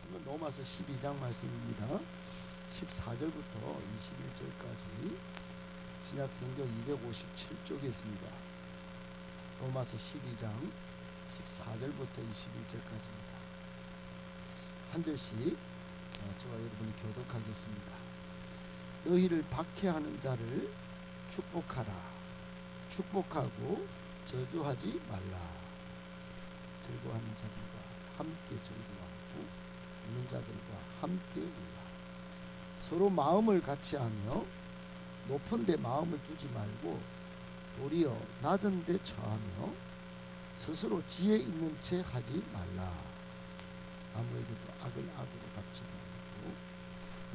말씀은 로마서 12장 말씀입니다. 14절부터 21절까지 신약성경 257쪽에 있습니다. 로마서 12장 14절부터 21절까지입니다. 한 절씩 저와 여러분이 교독하겠습니다. 너희를 박해하는 자를 축복하라. 축복하고 저주하지 말라. 즐거워하는 자들과 함께 즐거워하고 우는 자들과 함께 울라. 서로 마음을 같이하며 높은 데 마음을 두지 말고 도리어 낮은 데 처하며 스스로 지혜 있는 채 하지 말라. 아무에게도 악을 악으로 갚지 말고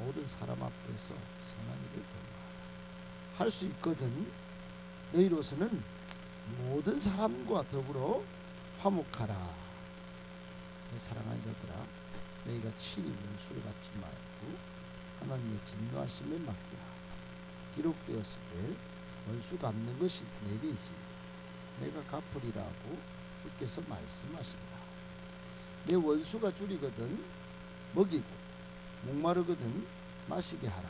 모든 사람 앞에서 선한 일을 도모하라. 할 수 있거든 너희로서는 모든 사람과 더불어 화목하라. 내 사랑하는 자들아, 너희가 친히 원수를 갚지 말고 하나님의 진노하심을 맡기라. 기록되었을 때 원수 갚는 것이 내게 있으니 내가 갚으리라고 주께서 말씀하신다. 내 원수가 줄이거든 먹이고 목마르거든 마시게 하라.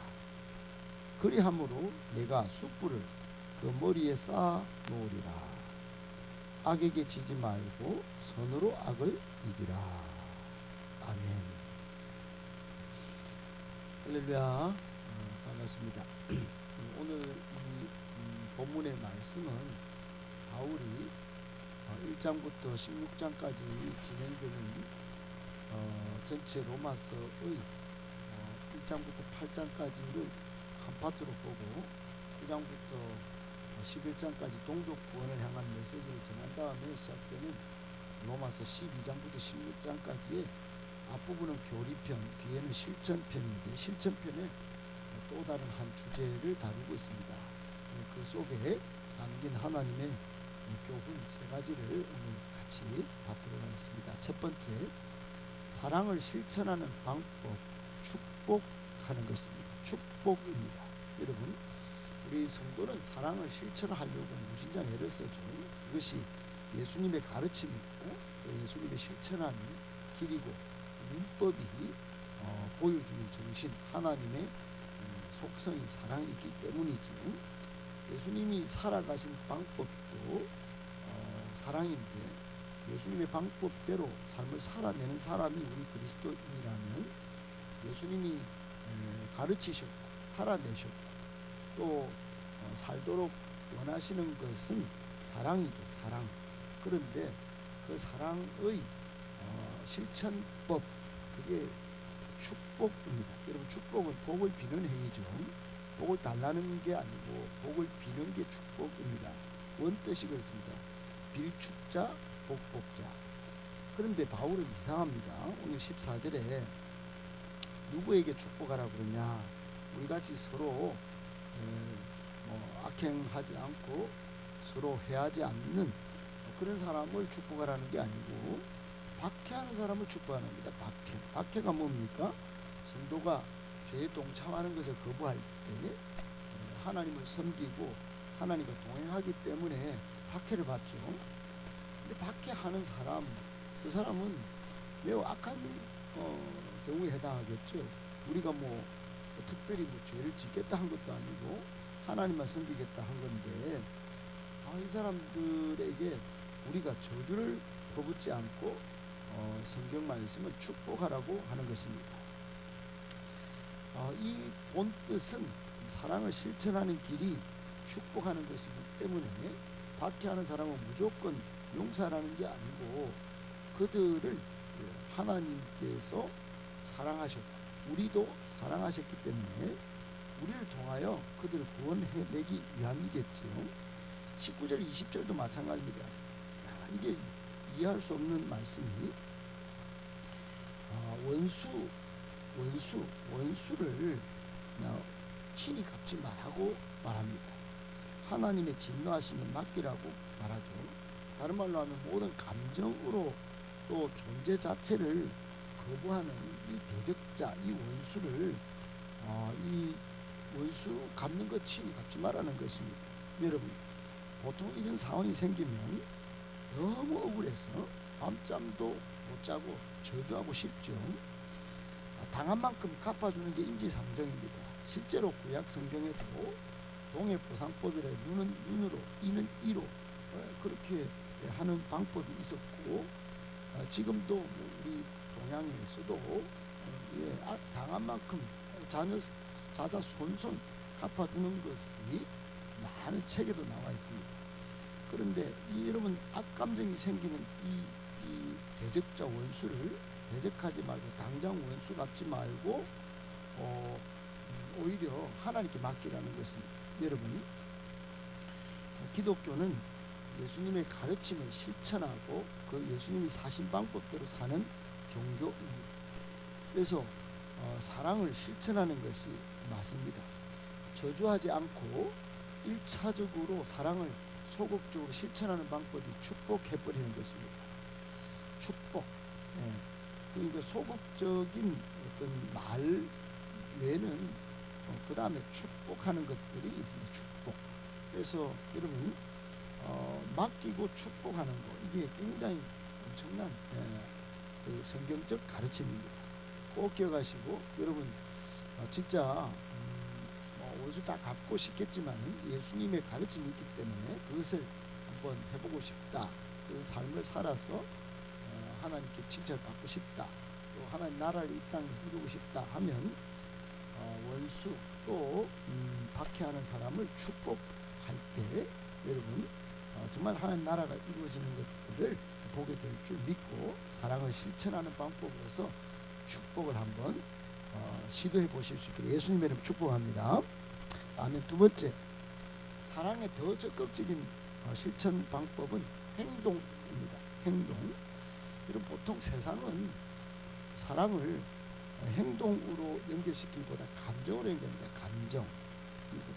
그리함으로 내가 숯불을 그 머리에 쌓아 놓으리라. 악에게 지지 말고 선으로 악을 이기라. 아멘. 할렐루야. 반갑습니다. 오늘 이 본문의 말씀은 바울이 1장부터 16장까지 진행되는 전체 로마서의 1장부터 8장까지를 한 파트로 보고 9장부터 11장까지 동족 구원을 향한 메시지를 전한 다음에 시작되는 로마서 12장부터 16장까지의 앞부분은 교리편, 뒤에는 실천편인데 실천편에 또 다른 한 주제를 다루고 있습니다. 그 속에 담긴 하나님의 교훈 세 가지를 오늘 같이 받도록 하겠습니다. 첫 번째, 사랑을 실천하는 방법, 축복하는 것입니다. 축복입니다. 여러분, 우리 성도는 사랑을 실천하려고 무진장 애를 써죠. 그것이 예수님의 가르침이고 또 예수님의 실천하는 길이고 민법이 보여주는 정신, 하나님의 속성이 사랑이기 때문이죠. 예수님이 살아가신 방법도 사랑인데 예수님의 방법대로 삶을 살아내는 사람이 우리 그리스도인이라면 예수님이 가르치셨고 살아내셨고 또 살도록 원하시는 것은 사랑이죠. 사랑. 그런데 그 사랑의 실천법, 그게 축복입니다. 여러분, 축복은 복을 비는 행위죠. 복을 달라는 게 아니고 복을 비는 게 축복입니다. 원뜻이 그렇습니다. 빌축자, 복복자. 그런데 바울은 이상합니다. 오늘 14절에 누구에게 축복하라고 그러냐. 우리같이 서로 악행하지 않고 서로 해하지 않는 그런 사람을 축복하라는 게 아니고 박해하는 사람을 축복하는 겁니다. 박해가 뭡니까? 성도가 죄에 동참하는 것을 거부할 때 하나님을 섬기고 하나님과 동행하기 때문에 박해를 받죠. 근데 박해하는 사람, 그 사람은 매우 악한 경우에 해당하겠죠. 우리가 특별히 죄를 짓겠다 한 것도 아니고 하나님만 섬기겠다 한 건데 이 사람들에게 우리가 저주를 퍼붓지 않고 성경 말씀은 축복하라고 하는 것입니다. 이 본뜻은 사랑을 실천하는 길이 축복하는 것이기 때문에 박해하는 사람은 무조건 용서하라는 게 아니고 그들을 하나님께서 사랑하셨고 우리도 사랑하셨기 때문에 우리를 통하여 그들을 구원해내기 위함이겠죠. 19절 20절도 마찬가지입니다. 이게 이해할 수 없는 말씀이 원수를 친히 갚지 말라고 말합니다. 하나님의 진노하심을 맡기라고 말하죠. 다른 말로 하면 모든 감정으로 또 존재 자체를 거부하는 이 대적자, 이 원수를 이 원수 갚는 것 친히 갚지 말라는 것입니다. 여러분, 보통 이런 상황이 생기면 너무 억울해서 밤잠도 못 자고 저주하고 싶죠. 당한 만큼 갚아주는 게 인지상정입니다. 실제로 구약 성경에도 동해보상법이라 눈은 눈으로 이는 이로 그렇게 하는 방법이 있었고, 지금도 우리 동양에서도 당한 만큼 자자손손 갚아주는 것이 많은 책에도 나와 있습니다. 그런데 여러분 악감정이 생기는 이 대적자 원수를 대적하지 말고 당장 원수 갚지 말고 오히려 하나님께 맡기라는 것입니다. 여러분, 기독교는 예수님의 가르침을 실천하고 그 예수님이 사신 방법대로 사는 종교입니다. 그래서 사랑을 실천하는 것이 맞습니다. 저주하지 않고 1차적으로 사랑을 소극적으로 실천하는 방법이 축복해버리는 것입니다. 축복. 그러니까 소극적인 어떤 말 외에는 그 다음에 축복하는 것들이 있습니다. 축복. 그래서 여러분 맡기고 축복하는 거, 이게 굉장히 엄청난 그 성경적 가르침입니다. 꼭 기억하시고, 여러분 진짜 원수 다 갚고 싶겠지만 예수님의 가르침이 있기 때문에 그것을 한번 해보고 싶다, 그 삶을 살아서 하나님께 칭찬받고 싶다, 또 하나님 나라를 이 땅에 이루고 싶다 하면 원수 또 박해하는 사람을 축복할 때 여러분 정말 하나님 나라가 이루어지는 것들을 보게 될 줄 믿고 사랑을 실천하는 방법으로서 축복을 한번 시도해 보실 수 있기를 예수님의 이름으로 축복합니다. 아멘. 두 번째, 사랑의 더 적극적인 실천 방법은 행동입니다. 행동. 이런 보통 세상은 사랑을 행동으로 연결시키기보다 감정으로 연결합니다. 감정.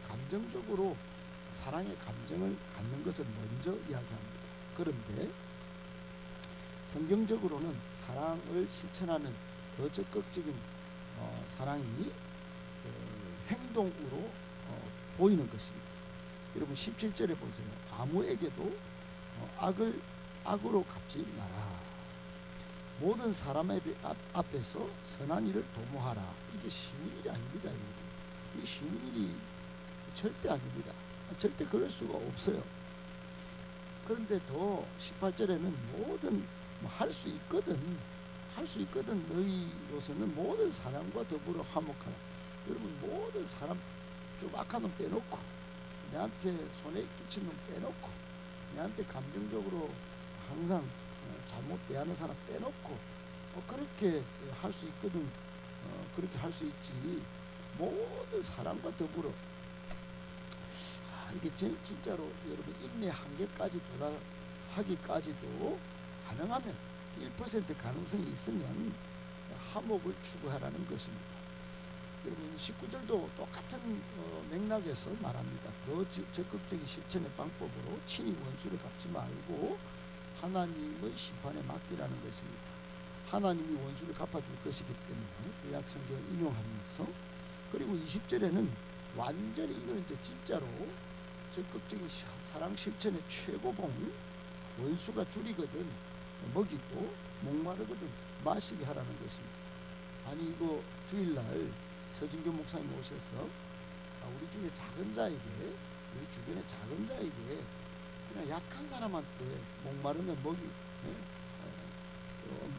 감정적으로 사랑의 감정을 갖는 것을 먼저 이야기합니다. 그런데 성경적으로는 사랑을 실천하는 더 적극적인 사랑이 행동으로 보이는 것입니다. 여러분 17절에 보세요. 아무에게도 악을 악으로 갚지 마라. 모든 사람 앞에서 선한 일을 도모하라. 이게 쉬운 일이 아닙니다. 여러분. 이게 쉬운 일이 절대 아닙니다. 절대 그럴 수가 없어요. 그런데 더 18절에는 모든 할 수 있거든. 할 수 있거든. 너희로서는 모든 사람과 더불어 화목하라. 여러분 모든 사람, 좀 악한 놈 빼놓고, 내한테 손해 끼친 놈 빼놓고, 내한테 감정적으로 항상 잘못 대하는 사람 빼놓고 그렇게 할 수 있거든. 그렇게 할 수 있지. 모든 사람과 더불어. 이게 진짜로 여러분 인내 한계까지 도달하기까지도 가능하면 1% 가능성이 있으면 화목을 추구하라는 것입니다. 여러분 19절도 똑같은 맥락에서 말합니다. 더 적극적인 실천의 방법으로 친히 원수를 갚지 말고 하나님의 심판에 맡기라는 것입니다. 하나님이 원수를 갚아줄 것이기 때문에 구약 성경을 인용하면서, 그리고 20절에는 완전히 이거는 이제 진짜로 적극적인 사랑 실천의 최고봉, 원수가 줄이거든 먹이고 목마르거든 마시게 하라는 것입니다. 아니 이거 주일날 서진교 목사님 오셔서 우리 중에 작은 자에게, 우리 주변의 작은 자에게 그냥 약한 사람한테 목마르면 먹이,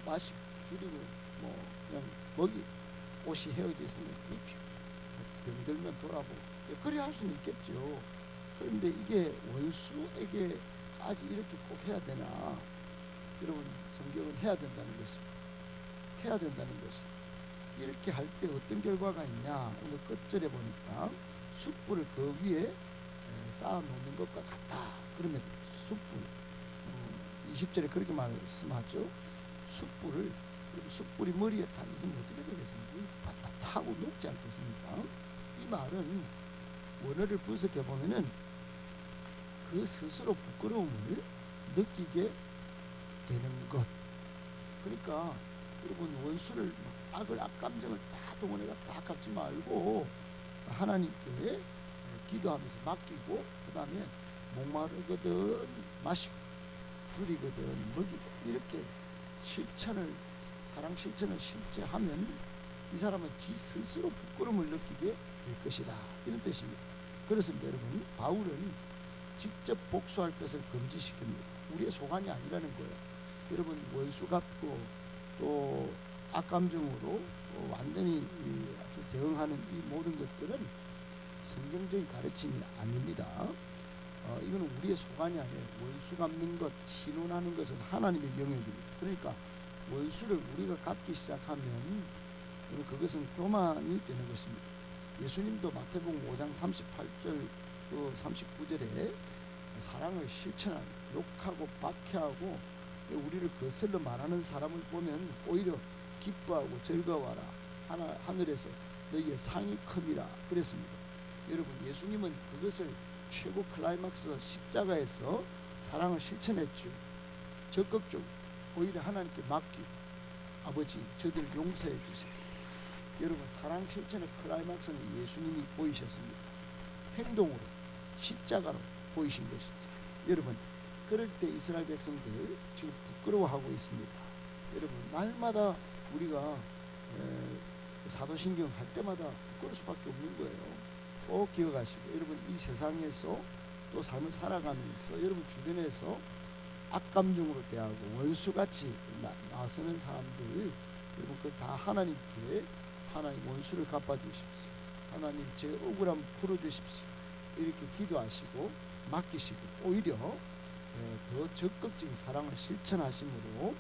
마시 줄이고 그냥 먹이, 옷이 헤어져 있으면 입히고 병들면 돌아보고 그래 할 수는 있겠죠. 그런데 이게 원수에게까지 이렇게 꼭 해야 되나? 여러분 성경은 해야 된다는 것입니다. 해야 된다는 것입니다. 이렇게 할 때 어떤 결과가 있냐? 오늘 끝절에 보니까 숯불을 그 위에 쌓아 놓는 것과 같다. 그러면 숯불 20절에 그렇게 말씀하죠. 숯불이 머리에 타 있으면 어떻게 되겠습니까? 다 타고 녹지 않겠습니까? 이 말은 원어를 분석해 보면은 그 스스로 부끄러움을 느끼게 되는 것. 그러니까 여러분 원수를 악감정을 다 동원해가 다 갚지 말고 하나님께 기도하면서 맡기고, 그 다음에 목마르거든 마시고 줄이거든 먹이고, 이렇게 사랑 실천을 실제 하면 이 사람은 지 스스로 부끄러움을 느끼게 될 것이다, 이런 뜻입니다. 그렇습니다. 여러분, 바울은 직접 복수할 것을 금지시킵니다. 우리의 소관이 아니라는 거예요. 여러분, 원수 같고 또 악감정으로 완전히 아주 대응하는 이 모든 것들은 성경적인 가르침이 아닙니다. 이거는 우리의 소관이 아니에요. 원수 갚는 것, 신원하는 것은 하나님의 영역입니다. 그러니까 원수를 우리가 갚기 시작하면 그것은 교만이 되는 것입니다. 예수님도 마태복음 5장 38절 39절에 사랑을 실천하는, 욕하고 박해하고 우리를 거슬러 말하는 사람을 보면 오히려 기뻐하고 즐거워하라, 하늘에서 너희의 상이 큼이라 그랬습니다. 여러분, 예수님은 그것을 최고 클라이막스 십자가에서 사랑을 실천했죠. 적극적으로 오히려 하나님께 맡기고, 아버지 저들을 용서해 주세요. 여러분, 사랑 실천의 클라이막스는 예수님이 보이셨습니다. 행동으로, 십자가로 보이신 것이죠. 여러분, 그럴 때 이스라엘 백성들 지금 부끄러워하고 있습니다. 여러분, 날마다 우리가 사도신경 할 때마다 부끄러울 수밖에 없는 거예요. 꼭 기억하시고, 여러분, 이 세상에서 또 삶을 살아가면서 여러분 주변에서 악감정으로 대하고 원수같이 나서는 사람들, 여러분 그 다 하나님께, 하나님 원수를 갚아주십시오, 하나님 제 억울함 풀어주십시오, 이렇게 기도하시고 맡기시고 오히려 더 적극적인 사랑을 실천하심으로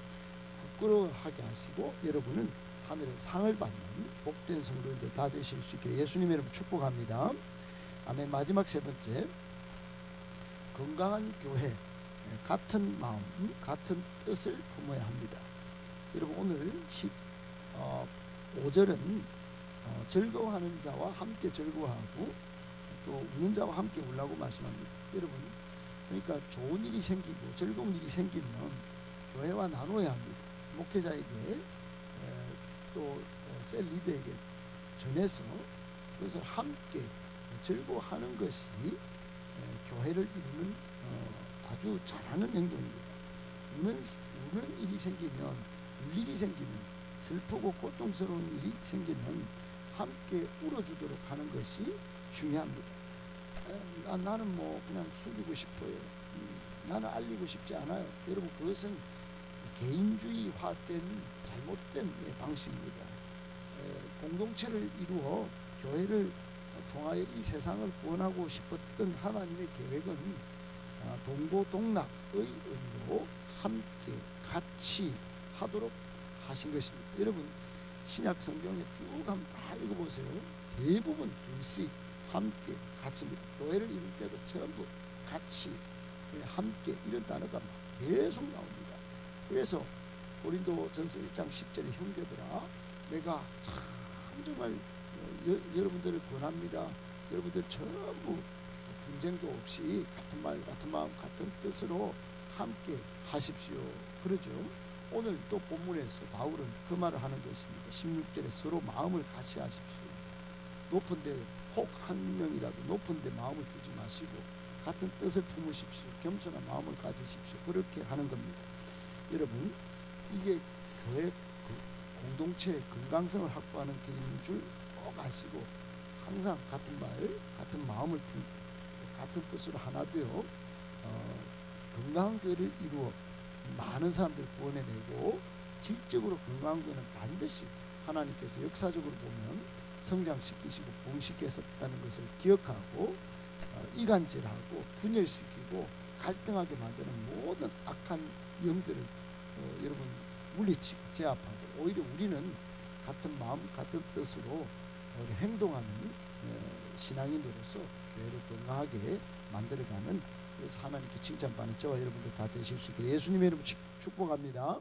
부끄러워하게 하시고 여러분은 하늘의 상을 받는 복된 성도들 다 되실 수 있게 예수님의 이름으로 축복합니다. 아멘. 마지막 세 번째, 건강한 교회, 같은 마음, 같은 뜻을 품어야 합니다. 여러분, 오늘 5절은 즐거워하는 자와 함께 즐거워하고 또 우는 자와 함께 울라고 말씀합니다. 여러분, 그러니까 좋은 일이 생기고 즐거운 일이 생기면 교회와 나눠야 합니다. 목회자에게 또 셀 리더에게 전해서 그것을 함께 즐거워하는 것이 교회를 이루는 아주 잘하는 행동입니다. 우는 일이 생기면, 울 일이 생기면, 슬프고 고통스러운 일이 생기면 함께 울어주도록 하는 것이 중요합니다. 나는 뭐 그냥 숨기고 싶어요. 나는 알리고 싶지 않아요. 여러분, 그것은 개인주의화된 잘못된 방식입니다. 공동체를 이루어 교회를 통하여 이 세상을 구원하고 싶었던 하나님의 계획은 동고동락의 의미로 함께 같이 하도록 하신 것입니다. 여러분, 신약 성경에 쭉 한번 다 읽어보세요. 대부분 둘씩 함께 같이입니다. 교회를 이룰 때도 전부 같이, 함께, 이런 단어가 막 계속 나옵니다. 그래서 고린도전서 1장 10절에 형제들아, 내가 참 정말 여러분들을 권합니다. 여러분들 전부 분쟁도 없이 같은 말, 같은 마음, 같은 뜻으로 함께 하십시오. 그러죠. 오늘 또 본문에서 바울은 그 말을 하는 것입니다. 16절에 서로 마음을 같이 하십시오. 높은 데 혹 한 명이라도 높은 데 마음을 두지 마시고 같은 뜻을 품으십시오. 겸손한 마음을 가지십시오. 그렇게 하는 겁니다. 여러분, 이게 교회 공동체의 건강성을 확보하는 길인 줄 꼭 아시고 항상 같은 말, 같은 마음을 품고 같은 뜻으로 하나 되어 건강한 교회를 이루어 많은 사람들을 구원해내고, 질적으로 건강한 교회는 반드시 하나님께서 역사적으로 보면 성장시키시고 부흥시켰었다는 것을 기억하고 이간질하고 분열시키고 갈등하게 만드는 모든 악한 영들을 여러분 물리치고 제압하고, 오히려 우리는 같은 마음 같은 뜻으로 우리 행동하는 신앙인으로서 교회를 건강하게 만들어가는, 그래서 하나님께 칭찬받는 저와 여러분들 다 되실 수 있게 예수님의 이름으로 축복합니다.